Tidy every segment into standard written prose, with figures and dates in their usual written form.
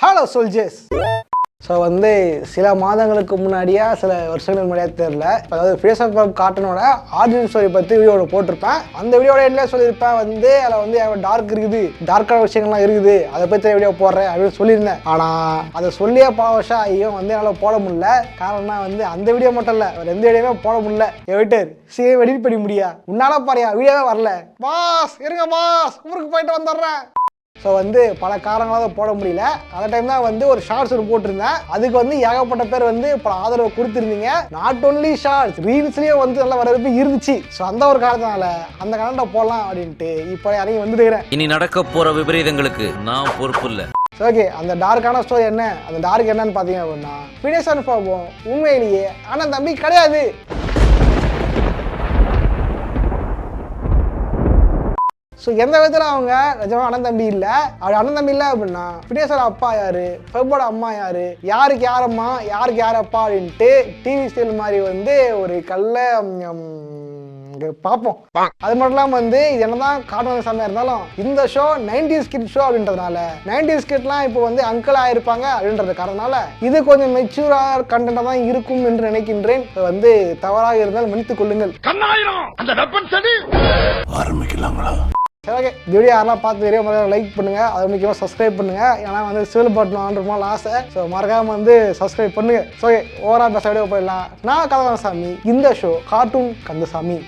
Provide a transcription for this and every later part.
Hello soldiers. So சில மாதங்களுக்கு முன்னாடியா சில வருஷங்களுக்கு முன்னாடியா தெரியல, அதாவது ஃபினியஸ் அண்ட் ஃபெர்ப் கார்ட்டூனோட ஆரிஜின் ஸ்டோரி பற்றி வீடியோவில் போட்டிருப்பேன். அந்த வீடியோட என்ன சொல்லியிருப்பேன், அதில் டார்க் இருக்குது, டார்க்கான விஷயங்கள்லாம் இருக்குது, அதை பற்றி வீடியோ போடுறேன் அப்படின்னு சொல்லியிருந்தேன். ஆனால் அதை சொல்லியே பல வருஷம் ஐயோ என்னால் போட முடியல. காரணம்னா அந்த வீடியோ மட்டும் இல்லை, வேறு எந்த வீடியோவே போட முடியல. எவிட்டர் சீக்கிரம் எடிட் பண்ணி முடியா, உன்னால பாரியா வீடியோவே வரல பாஸ், இருங்க பாஸ், ஊருக்கு போயிட்டு வந்துடுறேன். ஸோ பல காரணங்களாக போட முடியல. அந்த டைம் தான் ஒரு ஷார்ட்ஸ் போட்டிருந்தேன். அதுக்கு ஏகப்பட்ட பேர் பல ஆதரவு கொடுத்துருந்தீங்க. நாட் ஒன்லி ஷார்ட்ஸ், ரீல்ஸ்லேயும் நல்ல வரவேற்பு இருந்துச்சு. ஸோ அந்த ஒரு காரணத்தினால அந்த கரண்டை போடலாம் அப்படின்ட்டு இப்போ இறங்கி வந்துருக்கிறேன். இனி நடக்க போகிற விபரீதங்களுக்கு நான் பொறுப்பு இல்லை. ஓகே, அந்த டார்க்கான ஸ்டோரி என்ன, அந்த டார்க் என்னன்னு பார்த்தீங்க அப்படின்னா, ஃபினியஸ் அண்ட் ஃபெர்ப் உண்மையிலேயே அண்ணன் தம்பி கிடையாது. ஸோ எந்த விதத்தில் அவங்க நிஜமாக அண்ணன் தம்பி இல்லை. அப்படி அண்ணன் தம்பி இல்லை அப்படின்னா ஃபினியஸோட அப்பா யாரு, ஃபெர்போட அம்மா யாரு, யாருக்கு யார் அம்மா யாருக்கு யார் அப்பா அப்படின்ட்டு டிவி ஸ்டைல் மாதிரி ஒரு கல்ல பார்ப்போம். அது மட்டும் இல்லாமல் இது என்னதான் கார்ட்டூன் சமையா இருந்தாலும் இந்த ஷோ 90s கிட் ஷோ அப்படின்றதுனால 90s கிட்லாம் இப்போ அங்கிள் ஆயிருப்பாங்க அப்படின்றது காரணனால இது கொஞ்சம் மெச்சூரா கண்டென்ட்டாக தான் இருக்கும் என்று நினைக்கின்றேன். தவறாக இருந்தால் மன்னித்துக் கொள்ளுங்கள். ஆரம்பிக்கலாங்களா? சரி, ஓகே. இந்த வீடியோ யாரெல்லாம் பார்த்து வீடியோ லைக் பண்ணுங்க, அது முக்கியமாக சப்ஸ்கிரைப் பண்ணுங்க. ஏன்னா சிவில் பட்டன் ஆண்டுமால் ஆசை. ஸோ மறக்காம சப்ஸ்கிரைப் பண்ணுங்க. ஸோ ஓகே, ஓவரா பேச வீடியோ போயிடலாம். நான் கந்தசாமி, இந்த ஷோ கார்ட்டூன் கந்தசாமி.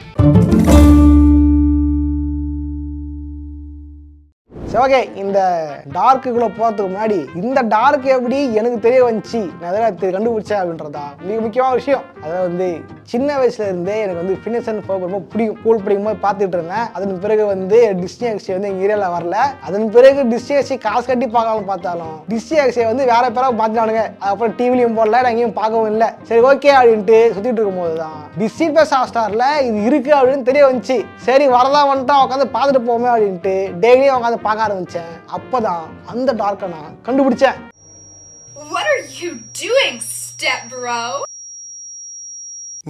ஓகே, இந்த டார்க்குள்ள போறதுக்கு முன்னாடி இந்த டார்க் எப்படி எனக்கு தெரிய வந்துச்சு, நான் அதெல்லாம் கண்டுபிடிச்சேன் அப்படின்றதா மிக முக்கியமான விஷயம். அதாவது சின்ன வயசுல இருந்தே எனக்கு ஃபினியஸ் அண்ட் ஃபெர்ப் ரொம்ப பிடிக்கும். ஸ்கூல் படிக்கும் போது பார்த்துட்டு இருந்தேன். அதன் பிறகு டிஸ்னி எக்ஸி எங்க ஏரியால வரல. அதன் பிறகு டிஸ்னி எக்ஸி காசு கட்டி பார்க்கலாம் பார்த்தாலும் டிஸ்னி எக்ஸியை வேற பேராக பார்த்துட்டானுங்க. அப்புறம் டிவிலையும் போடல, நான் எங்கேயும் பார்க்கவும் இல்லை. சரி ஓகே அப்படின்ட்டு சுத்திட்டு இருக்கும் போதுதான் டிஸ்னி பிளஸ் ஹாட்ஸ்டார்ல இது இருக்கு அப்படின்னு தெரிய வந்துச்சு. சரி வரதான் வந்துட்டா உட்காந்து பார்த்துட்டு போமே அப்படின்ட்டு டெய்லியும் உட்காந்து பார்க்க ஆரம்பிச்சேன். அப்பதான் அந்த டார்க்கை நான் கண்டுபிடிச்சேன். What are you doing, step bro?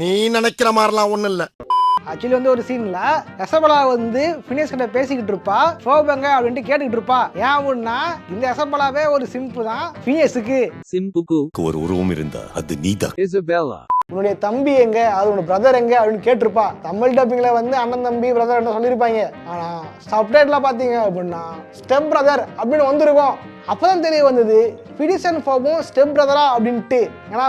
நீ நினைக்கிற மாதிரிலாம் ஒண்ணும் இல்ல. ஆக்சுவலி ஒரு சீன்ல எசபலா ஃபினியஸ் கிட்ட பேசிக்கிட்டு இருப்பா, ஃபெர்பங்க அப்படின்ட்டு கேட்டுக்கிட்டு இருப்பா. ஏன் அப்படின்னா இந்த எசபலாவே ஒரு சிம்பு தான் ஃபினியஸுக்கு. சிம்புக்கு ஒரு உருவம் இருந்தா அது நீதான். இசபெல்லா, உன்னுடைய தம்பி எங்க, அது உன்னோட பிரதர் எங்க அப்படின்னு கேட்டிருப்பா. தமிழ் டப்பிங்ல அண்ணன் தம்பி பிரதர் என்ன சொல்லியிருப்பாங்க. ஆனா சப்டைட்டில் பாத்தீங்க அப்படின்னா ஸ்டெப் பிரதர் அப்படின்னு வந்திருக்கும். அப்பதான் தெரிய வந்தது ஃபினியஸ் அண்ட் ஃபெர்பும் ஸ்டெப் பிரதரா அப்படின்ட்டு. ஏன்னா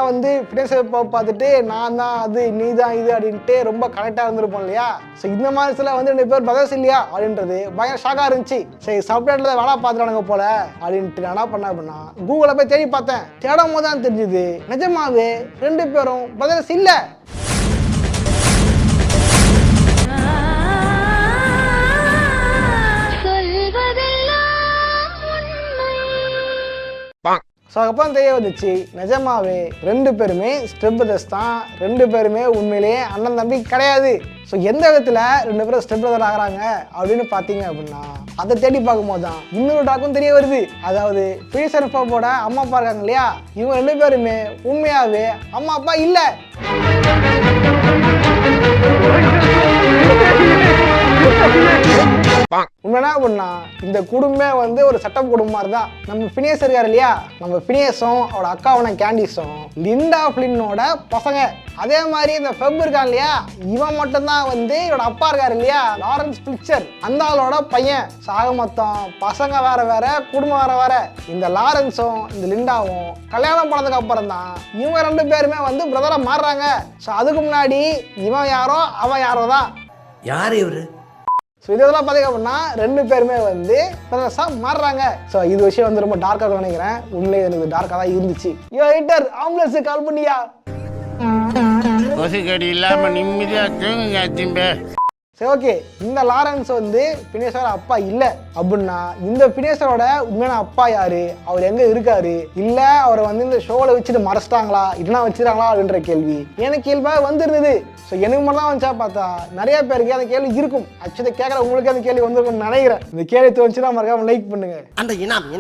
ஃபினியஸ் அண்ட் ஃபெர்ப் பார்த்துட்டு நான் தான் அது, நீ தான் இது அப்படின்ட்டு ரொம்ப கரெக்டாக இருந்திருப்போம் இல்லையா. ஸோ இந்த மாதிரி சில 2 பேர் பிரதர்ஸ் இல்லையா அப்படின்றது பயங்கர ஷாக்காக இருந்துச்சு. சரி சப்டைட்டில் வேலை பார்த்துட்டானுங்க போல அப்படின்ட்டு நான் என்ன பண்ணேன் அப்படின்னா கூகுளில் போய் தேடி பார்த்தேன். தேடும் போது தான் தெரிஞ்சுது நிஜமாவே 2 பேரும் பிரதர்ஸ் இல்லை. ஸோ அதுக்கப்புறம் தெரிய வந்துச்சு நிஜமாவே 2 பேருமே ஸ்டெப் பிரதர்ஸ் தான். 2 பேருமே உண்மையிலேயே அண்ணன் தம்பி கிடையாது. ஸோ எந்த விதத்தில் 2 பேரும் ஸ்டெப் பிரதர் ஆகிறாங்க அப்படின்னு பார்த்தீங்க அப்படின்னா அதை தேடி பார்க்கும்போது தான் இன்னொரு டாக்கும் தெரிய வருது. அதாவது ஃபினியஸ் அண்ட் ஃபெர்போட அம்மா அப்பா இருக்காங்க இல்லையா, இவங்க 2 பேருமே உண்மையாவே அம்மா அப்பா இல்லை. உண்மைனா அப்படின்னா இந்த குடும்பமே ஒரு செட்டப் குடும்பம் மாதிரி தான். நம்ம ஃபினியஸ் இருக்காரு இல்லையா, நம்ம ஃபினியஸும் அவரோட அக்காவான கேண்டிஸும் லிண்டா ஃபிளின்னோட பசங்க. அதே மாதிரி இந்த ஃபெர்ப் இருக்கான் இல்லையா, இவன் மட்டும்தான் இவரோட அப்பா இருக்காரு இல்லையா லாரன்ஸ் பிளிச்சர், அந்த ஆளோட பையன். சாக மொத்தம் பசங்க வேற வேற, குடும்பம் வேற வேற. இந்த லாரன்ஸும் இந்த லிண்டாவும் கல்யாணம் பண்ணதுக்கு அப்புறம் தான் இவங்க 2 பேருமே பிரதரா மாறுறாங்க. ஸோ அதுக்கு முன்னாடி இவன் யாரோ அவன் யாரோ தான். யார் இவரு? ஸோ இதெல்லாம் பார்த்தீங்க அப்படின்னா 2 பேருமே பிரதர்ஸாக மாறுறாங்க. ஸோ இது விஷயம் ரொம்ப டார்க்காக நினைக்கிறேன். உண்மையிலே எனக்கு டார்க்காக தான் இருந்துச்சு. யோ ஹிட்டர், ஆம்புலன்ஸுக்கு கால் பண்ணியா? கொசுக்கடி இல்லாம நிம்மதியா தூங்குங்க. சரி ஓகே, இந்த லாரன்ஸ் ஃபினியஸோட அப்பா இல்லை அப்படின்னா இந்த ஃபினியஸரோட உண்மையான அப்பா யாரு, அவர் எங்க இருக்காரு, இல்ல அவரை இந்த ஷோவில் வச்சுட்டு மறைச்சிட்டாங்களா இல்லைன்னா வச்சுட்டாங்களா அப்படின்ற கேள்வி எனக்கு கேள்வியாக வந்துருந்தது. ஸோ எனக்கு மட்டும் தான் வந்துச்சா பார்த்தா நிறைய பேருக்கு அந்த கேள்வி இருக்கும். ஆக்சுவலி கேட்குற உங்களுக்கு அந்த கேள்வி வந்துருக்கும்னு நினைக்கிறேன். இந்த கேள்வி தோணுச்சுன்னா மறக்காம லைக் பண்ணுங்க. அந்த இனாம்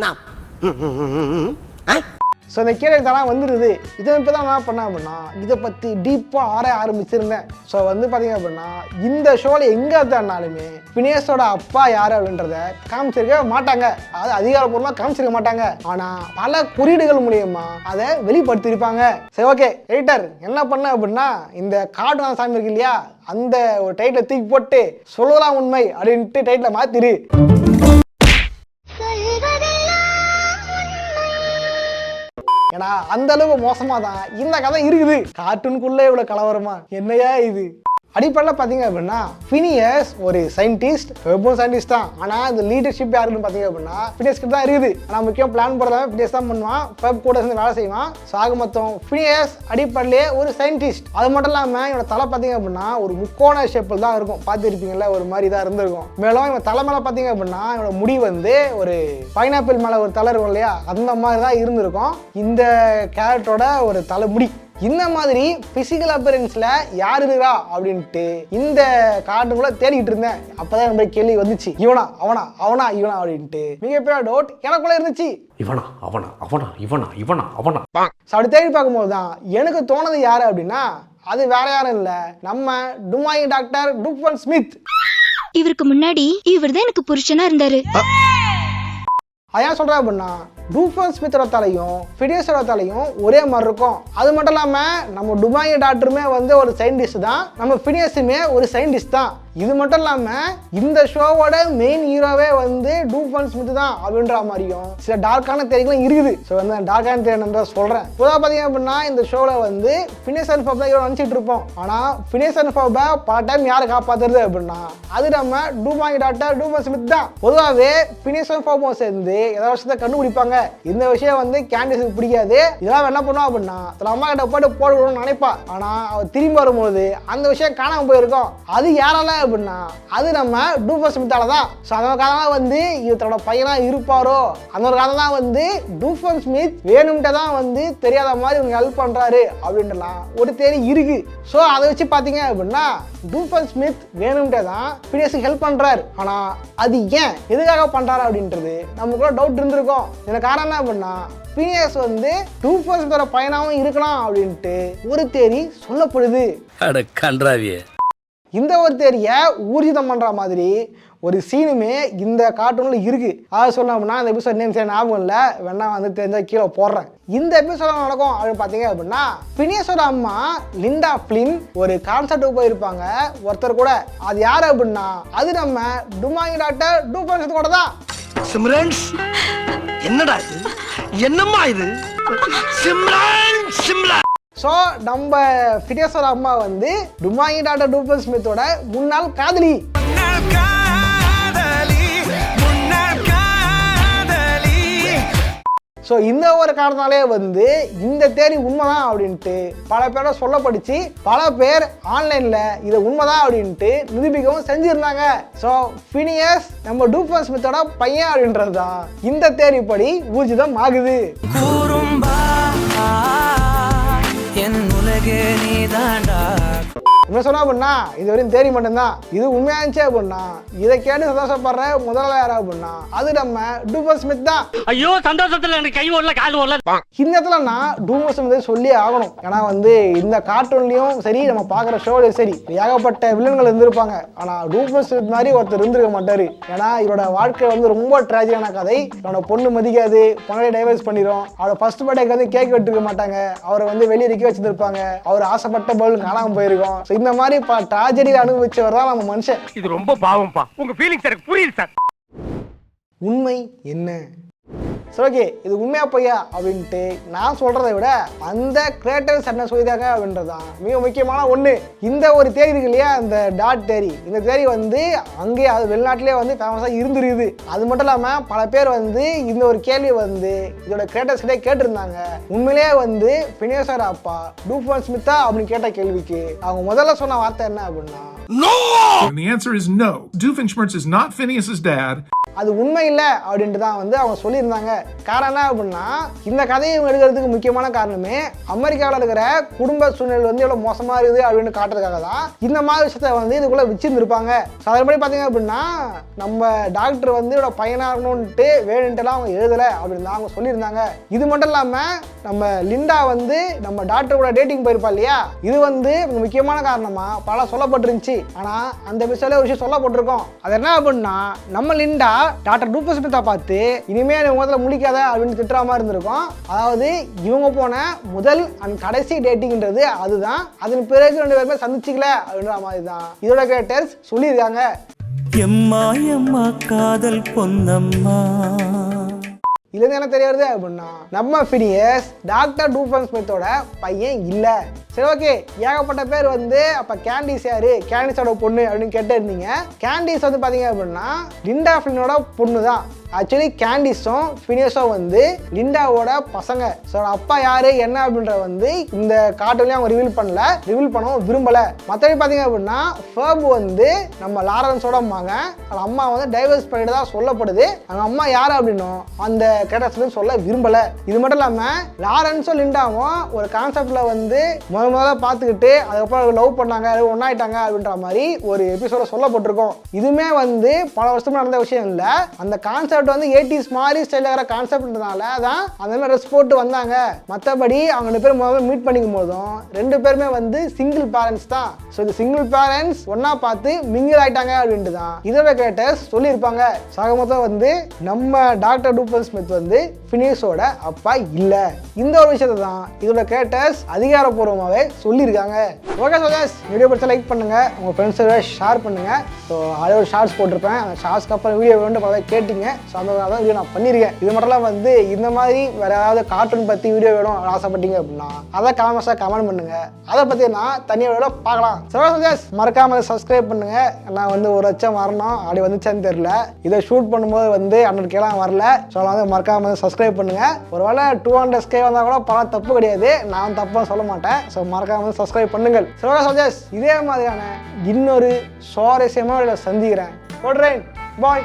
ஸோ இந்த கேள்வி தானே வந்துடுது. இதை இப்போ தான் என்ன பண்ணேன் அப்படின்னா இதை பற்றி டீப்பாக ஆராய ஆரம்பிச்சிருந்தேன். ஸோ வந்து பார்த்தீங்க அப்படின்னா இந்த ஷோவில் எங்கே தானாலுமே பினேஸோட அப்பா யார் அப்படின்றத காமிச்சிருக்க மாட்டாங்க, அதாவது அதிகாரப்பூர்வமாக காமிச்சிருக்க மாட்டாங்க. ஆனால் பல குறியீடுகள் மூலியமா அதை வெளிப்படுத்தியிருப்பாங்க. சரி, ஓகே எடிட்டர் என்ன பண்ண அப்படின்னா இந்த கார்ட்டூன் சாமி இருக்கு இல்லையா, அந்த ஒரு டைட்டில் தூக்கி போட்டு சொல்லலாம் உண்மை அப்படின்ட்டு டைட்டில் மாத்திரு. ஏன்னா அந்த அளவுக்கு மோசமா தான் இந்த கதை இருக்குது. கார்ட்டூனுக்குள்ளே இவ்வளவு கலவரமா என்னையா இது? அடிப்படையில் பார்த்தீங்க அப்படின்னா ஃபினியஸ் ஒரு சயின்டிஸ்ட், வெப்பும் சயின்டிஸ்ட் தான். ஆனால் இந்த லீடர்ஷிப் யாருன்னு பார்த்தீங்க அப்படின்னா ஃபினியஸ் கிட்ட தான் இருக்குது. ஆனால் முக்கியம் பிளான் போடுறதான் ஃபினியஸ் தான் பண்ணுவான், ஃபெப் கூட சேர்ந்து வேலை செய்வான். சாக மொத்தம் ஃபினியஸ் அடிப்படையிலே ஒரு சயின்டிஸ்ட். அது மட்டும் இல்லாமல் இவனோட தலை பார்த்தீங்க அப்படின்னா ஒரு முக்கோண ஷேப்பில் தான் இருக்கும், பார்த்துருப்பீங்களா, ஒரு மாதிரி தான் இருந்திருக்கும். மேலும் இவன் தலை மேலே பார்த்தீங்க அப்படின்னா இவனோட முடி வந்து ஒரு பைனாப்பிள் மேலே ஒரு தலை இருக்கும் இல்லையா, அந்த மாதிரி தான் இருந்திருக்கும் இந்த கேரக்டரோட ஒரு தலைமுடி. இந்த மாதிரி பிசிக்கல் அப்பியரன்ஸ்ல யார் இருக்கா அப்படின்ட்டு இந்த கார்டுக்குள்ள தேடிக்கிட்டு இருந்தேன். அப்பதான் நம்ம கேள்வி வந்துச்சு, இவனா அவனா அவனா இவனா அப்படின்ட்டு மிகப்பெரிய டவுட் எனக்குள்ள இருந்துச்சு. இவனா அவனா அவனா இவனா இவனா அவனா அப்படி தேடி பார்க்கும்போது தான் எனக்கு தோணுது யாரு அப்படின்னா அது வேற யாரும் இல்ல, நம்ம டுமாயி டாக்டர் டூஃபன் ஸ்மித். இவருக்கு முன்னாடி இவர் தான் எனக்கு புருஷனா இருந்தாரு. அதான் சொல்றேன் அப்படின்னா டூஃபன் ஸ்மித்தோட தலையும் ஃபினியஸோட தலையும் ஒரே மாதிரி இருக்கும். அது மட்டும் இல்லாமல் நம்ம டுமாயி டாக்டருமே வந்து ஒரு சயின்டிஸ்ட் தான், நம்ம ஃபினியஸுமே ஒரு சயின்டிஸ்ட் தான். இது மட்டும் இல்லாமல் இந்த ஷோவோட மெயின் ஹீரோவே வந்து டூஃபன் ஸ்மித் தான் அப்படின்ற மாதிரியும் சில டார்க்கான தேரிகளும் இருக்குது. ஸோ வந்து டார்க்கான தேரி நான் சொல்கிறேன். பொதுவாக பார்த்தீங்க அப்படின்னா இந்த ஷோவில் வந்து ஃபினியஸ் அண்ட் ஃபெர்ப் தான் ஹீரோ நினச்சிட்டு இருப்போம். ஆனால் ஃபினியஸ் அண்ட் ஃபெர்பை பல டைம் யாரை காப்பாற்றுறது அப்படின்னா அது நம்ம டுமாயி டாக்டர் டூஃபன் ஸ்மித் தான். பொதுவாகவே ஃபினியஸ் அண்ட் ஃபெர்பும் சேர்ந்து ஏதாவது விஷயத்தை கண்டுபிடிப்பாங்க. இந்த விஷயம் வந்து கேண்டிஸுக்கு பிடிக்காது. இதெல்லாம் என்ன பண்ணுவா அப்படின்னா அம்மா கிட்ட போட்டு போடணும்னு நினைப்பா. ஆனால் அவள் திரும்பி வரும்போது அந்த விஷயம் காணாமல் போயிருக்கும். அது யாரால அப்படின்னா அது நம்ம டூஃபன் ஸ்மித்தால தான். ஸோ அந்த காரணம் வந்து இவரோட பையனா இருப்பாரோ அந்த ஒரு காரணம் தான் வந்து டூஃபன் ஸ்மித் வேணும்கிட்ட தான் வந்து தெரியாத மாதிரி இவங்க ஹெல்ப் பண்றாரு அப்படின்றலாம் ஒரு தேரி இருக்கு. ஸோ அதை வச்சு பார்த்தீங்க அப்படின்னா டூஃபன் ஸ்மித் வேணும்கிட்ட தான் ஃபினியஸுக்கு ஹெல்ப் பண்றாரு. ஆனால் அது ஏன் எதுக்காக பண்றாரு அப்படின்றது நமக்குள்ள டவுட் இருந்திருக்கும். எனக்கு காரணம் என்ன அப்படின்னா ஃபினியஸ் வந்து டூஃபன் ஸ்மித்தோட பையனாவும் இருக்கலாம் அப்படின்ட்டு ஒரு தேரி சொல்லப்படுது. இந்த ஒரு தேரியை ஊர்ஜிதம் பண்ணுற மாதிரி ஒரு சீனுமே இந்த கார்ட்டூனில் இருக்குது. அதை சொன்னோம்னா அந்த எபிசோட் நேம் சரி ஞாபகம் இல்லை, வேணா வந்து தெரிஞ்சால் கீழே போடுறேன். இந்த எபிசோட நடக்கும் அப்படின்னு பார்த்தீங்க அப்படின்னா ஃபினியஸோட அம்மா லிண்டா ஃப்ளின் ஒரு கான்சர்ட்டுக்கு போயிருப்பாங்க ஒருத்தர் கூட. அது யார் அப்படின்னா அது நம்ம டுமாயி டாக்டர் டூஃபன் ஸ்மித் கூட தான். சிம்ரன்ஸ் என்னடா இது, என்னம்மா இது, சிம்ரன் சிம்ரன். ஸோ நம்ம ஃபினியஸோட அம்மா வந்து டுமாயி டாக்டர் டூஃபன் ஸ்மித்தோட முன்னாள் காதலி. ஸோ இந்த ஒரு காரணத்தாலே வந்து இந்த தேரி உண்மைதான் அப்படின்ட்டு பல பேரோட சொல்லப்படுச்சு. பல பேர் ஆன்லைனில் இதை உண்மைதான் அப்படின்ட்டு நிரூபிக்கவும் செஞ்சுருந்தாங்க. ஸோ ஃபினியஸ் நம்ம டூஃபன் ஸ்மித்தோட பையன் அப்படின்றது தான் இந்த தேரி படி ஊர்ஜிதம் ஆகுது. உண்மை சொன்னா அப்படின்னா இது வரையும் தேரி மட்டும்தான். இது உண்மையா இருந்துச்சு அப்படின்னா இதை கேட்டு சந்தோஷப்படுற முதல்ல யாரா அப்படின்னா அது நம்ம டூஃபன் ஸ்மித் தான். ஐயோ சந்தோஷத்துல எனக்கு கை ஓடல கால் ஓடல. இந்த இடத்துல நான் டூஃபன் ஸ்மித் சொல்லி ஆகணும். ஏன்னா வந்து இந்த கார்ட்டூன்லயும் சரி நம்ம பாக்குற ஷோலையும் சரி ஏகப்பட்ட வில்லன்கள் இருந்திருப்பாங்க. ஆனா டூஃபன் ஸ்மித் மாதிரி ஒருத்தர் இருந்திருக்க மாட்டாரு. ஏன்னா இவரோட வாழ்க்கை வந்து ரொம்ப ட்ராஜியான கதை. அவனோட பொண்ணு மதிக்காது, பொண்ணை டைவர்ஸ் பண்ணிடும். அவரோட ஃபர்ஸ்ட் பர்த்டேக்கு வந்து கேக் வெட்டிருக்க மாட்டாங்க, அவரை வந்து வெளியே நிக்க வச்சிருப்பாங்க, அவர் ஆசைப்பட்ட பொருள் காணாம போயிருக்கும். இந்த மாதிரி ட்ராஜடியை அனுபவிச்சவர் தான் நம்ம மனுஷன். இது ரொம்ப பாவம்பா, உங்க ஃபீலிங்ஸ் எனக்கு புரியுது சார். உண்மை என்ன? சரி, ஓகே, இது உண்மையா பொய்யா அப்படின்ட்டு நான் சொல்றதை விட அந்த கிரியேட்டர்ஸ் என்ன சொல்லியிருக்காங்க அப்படின்றதான் மிக முக்கியமான ஒன்று. இந்த ஒரு தேரி இருக்கு இல்லையா, இந்த டாட் தேரி, இந்த தேரி வந்து அங்கேயே அது வெளிநாட்டிலே வந்து ஃபேமஸாக இருந்துருக்குது. அது மட்டும் இல்லாமல் பல பேர் வந்து இந்த ஒரு கேள்வி வந்து இதோட கிரியேட்டர்ஸ் கிட்டே கேட்டிருந்தாங்க. உண்மையிலேயே வந்து ஃபினியஸோட அப்பா டூஃபன் ஸ்மித்தா அப்படின்னு கேட்ட கேள்விக்கு அவங்க முதல்ல சொன்ன வார்த்தை என்ன அப்படின்னா And the answer is no. Doofenshmirtz is not Phineas's dad. அது உண்மை இல்லை அப்படின்ட்டு தான் வந்து அவங்க சொல்லியிருந்தாங்க. காரணம் என்ன அப்படின்னா இந்த கதையை எடுக்கிறதுக்கு முக்கியமான காரணமே அமெரிக்காவில் இருக்கிற குடும்ப சூழ்நிலை வந்து எவ்வளோ மோசமாக இருக்குது அப்படின்னு காட்டுறதுக்காக தான் இந்த மாதிரி விஷயத்த வந்து இதுக்குள்ளே வச்சிருந்துருப்பாங்க. ஸோ அதன்படி பார்த்தீங்க அப்படின்னா நம்ம டாக்டர் வந்து இவ்வளோ பையனாகணுன்ட்டு வேணுன்ட்டுலாம் அவங்க எழுதலை அப்படின்னு தான் அவங்க சொல்லியிருந்தாங்க. இது மட்டும் இல்லாமல் நம்ம லிண்டா வந்து நம்ம டாக்டர் கூட டேட்டிங் போயிருப்பா இல்லையா, இது வந்து முக்கியமான காரணமாக பல சொல்லப்பட்டிருந்துச்சு. ஆனால் அந்த விஷயம் ஒரு விஷயம் சொல்லப்பட்டிருக்கோம். அது என்ன அப்படின்னா நம்ம லிண்டா டாக்டர் டூப்பர் ஸ்மித்தை பார்த்து இனிமேல் எனக்கு முதல்ல முடிக்காத அப்படின்னு திட்டுற மாதிரி இருந்திருக்கும். அதாவது இவங்க போன முதல் அண்ட் கடைசி டேட்டிங்ன்றது அதுதான். அதன் பிறகு 2 பேருமே சந்திச்சிக்கல அப்படின்ற மாதிரி தான் இதோட கிரியேட்டர்ஸ் சொல்லியிருக்காங்க. எம்மா எம்மா காதல் பொன்னம்மா. இதுல என்ன தெரியாது அப்படின்னா நம்ம ஃபினியஸ் டாக்டர் டூஃபன் ஸ்மித்தோட பையன் இல்லை. சரி ஓகே, ஏகப்பட்ட பேர் வந்து அப்போ கேண்டிஸ் யாரு, கேண்டிஸோட பொண்ணு அப்படின்னு கேட்டு இருந்தீங்க. கேண்டிஸ் வந்து பார்த்தீங்க அப்படின்னா லிண்டா ஃபிலினோட பொண்ணு தான். ஆக்சுவலி கேண்டிஸும் ஃபினியஸும் வந்து லிண்டாவோட பசங்க. ஸோ அப்பா யாரு என்ன அப்படின்ற வந்து இந்த கார்ட்டூன்லேயும் அவங்க ரிவீல் பண்ணவும் விரும்பலை. மற்றபடி பார்த்தீங்க அப்படின்னா ஃபர்ப் வந்து நம்ம லாரன்ஸோட மகன். அந்த அம்மா வந்து டைவர்ஸ் பண்ணிட்டு தான் சொல்லப்படுது. அவங்க அம்மா யார் அப்படின்னும் அந்த கேரக்டர்ஸ் சொல்ல விரும்பலை. இது மட்டும் இல்லாமல் லாரன்ஸும் லிண்டாவும் ஒரு கான்செப்டில் வந்து முதல்ல பார்த்துக்கிட்டு அதுக்கப்புறம் லவ் பண்ணாங்க, ஒன்றாயிட்டாங்க அப்படின்ற மாதிரி ஒரு எபிசோட சொல்லப்பட்டிருக்கோம். இதுவுமே வந்து பல வருஷமா நடந்த விஷயம் இல்லை. அந்த கான்செப்ட் வந்து 80s மாதிரி ஸ்டைலில் இருக்கிற கான்செப்ட்னால தான் அந்த மாதிரி ட்ரெஸ் போட்டு வந்தாங்க. மற்றபடி அவங்க 2 பேரும் முதல்ல மீட் பண்ணிக்கும் போதும் 2 பேருமே வந்து சிங்கிள் பேரண்ட்ஸ் தான். ஸோ இந்த சிங்கிள் பேரண்ட்ஸ் ஒன்னா பார்த்து மிங்கிள் ஆயிட்டாங்க அப்படின்ட்டு தான் இதோட கிரியேட்டர்ஸ் சொல்லியிருப்பாங்க. மொத்தம் வந்து நம்ம டாக்டர் டூப்பர் ஸ்மித் வந்து ஃபினியஸோட அப்பா இல்லை. இந்த ஒரு விஷயத்தை தான் இதோட கிரியேட்டர்ஸ் அதிகாரப்பூர்வமாகவே சொல்லியிருக்காங்க. ஓகே சோதஸ், வீடியோ பிடிச்சா லைக் பண்ணுங்க, உங்க ஃப்ரெண்ட்ஸோட ஷேர் பண்ணுங்க. ஸோ அதே ஒரு ஷார்ட்ஸ் போட்டிருப்பேன், அந்த ஷார்ட்ஸ்க்கு அப்புறம் வீடியோ வேணும் பல கேட்டிங்க. ஸோ அந்த வீடியோ நான் பண்ணியிருக்கேன். இது மட்டும் வந்து இந்த மாதிரி வேற ஏதாவது கார்ட்டூன் பற்றி வீடியோ வேணும் ஆசைப்பட்டீங்க அப்படின்னா அதை கமெண்ட் பண்ணுங்க. அதை பற்றி நான் தனியாக வீடியோ பார்க்கலாம். சோதஸ் மறக்காம சப்ஸ்கிரைப் பண்ணுங்க. நான் வந்து 1 லட்சம் வரணும் அப்படி வந்துச்சான்னு தெரியல. இதை ஷூட் பண்ணும்போது வந்து 100K வரல. ஸோ வந்து மறக்காம சப்ஸ்கிரைப் பண்ணுங்க. ஒருவேளை 200K வந்தால் கூட பல தப்பு கிடையாது, நான் தப்பாக சொல்ல மாட்டேன். ஸோ மறக்காம சப்ஸ்கிரைப் பண்ணுங்கள். சோதஸ் இதே மாதிரியான இன்னொரு சுவாரஸ்யமாக சந்திக்கிறேன். போடுறேன். பாய்.